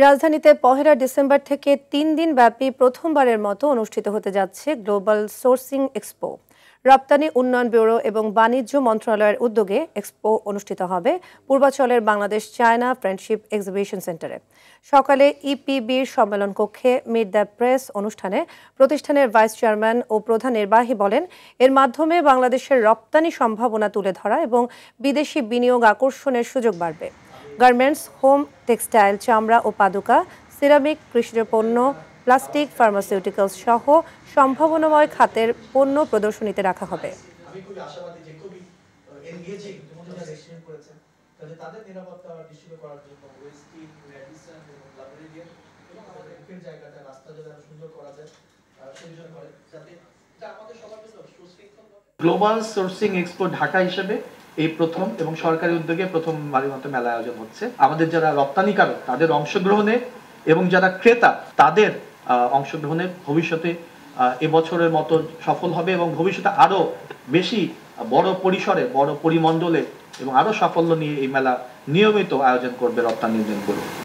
রাজধানীতে ১লা ডিসেম্বর থেকে ৩ দিন ব্যাপী প্রথমবারের মতো অনুষ্ঠিত হতে যাচ্ছে গ্লোবাল সোর্সিং এক্সপো। রপ্তানি উন্নয়ন ব্যুরো এবং বাণিজ্য মন্ত্রণালয়ের উদ্যোগে এক্সপো অনুষ্ঠিত হবে পূর্বাচলের বাংলাদেশ চায়না ফ্রেন্ডশিপ এক্সিবিশন সেন্টারে। সকালে ইপিবির সম্মেলন কক্ষে মিট দ্য প্রেস অনুষ্ঠানে প্রতিষ্ঠানের ভাইস চেয়ারম্যান ও প্রধান নির্বাহী বলেন, এর মাধ্যমে বাংলাদেশের রপ্তানি সম্ভাবনা তুলে ধরা এবং বিদেশি বিনিয়োগ আকর্ষণের সুযোগ বাড়বে। গার্মেন্টস, হোম টেক্সটাইল, চামড়া ও পাদুকা, সিরামিক, কৃষিজ পণ্য, প্লাস্টিক, ফার্মাসিউটিক্যালস সহ সম্ভাবনাময় খাতের পণ্য প্রদর্শনীতে রাখা হবে। গ্লোবাল সোর্সিং এক্সপো ঢাকা হিসেবে এই প্রথম এবং সরকারি উদ্যোগে প্রথমবারের মতো মেলা আয়োজন হচ্ছে। আমাদের যারা রপ্তানিকারক তাদের অংশগ্রহণে এবং যারা ক্রেতা তাদের অংশগ্রহণে ভবিষ্যতে এবছরের মতো সফল হবে এবং ভবিষ্যতে আরো বেশি বড় পরিসরে, বড় পরিমণ্ডলে এবং আরো সাফল্য নিয়ে এই মেলা নিয়মিত আয়োজন করবে রপ্তানি উন্নয়ন ব্যুরো।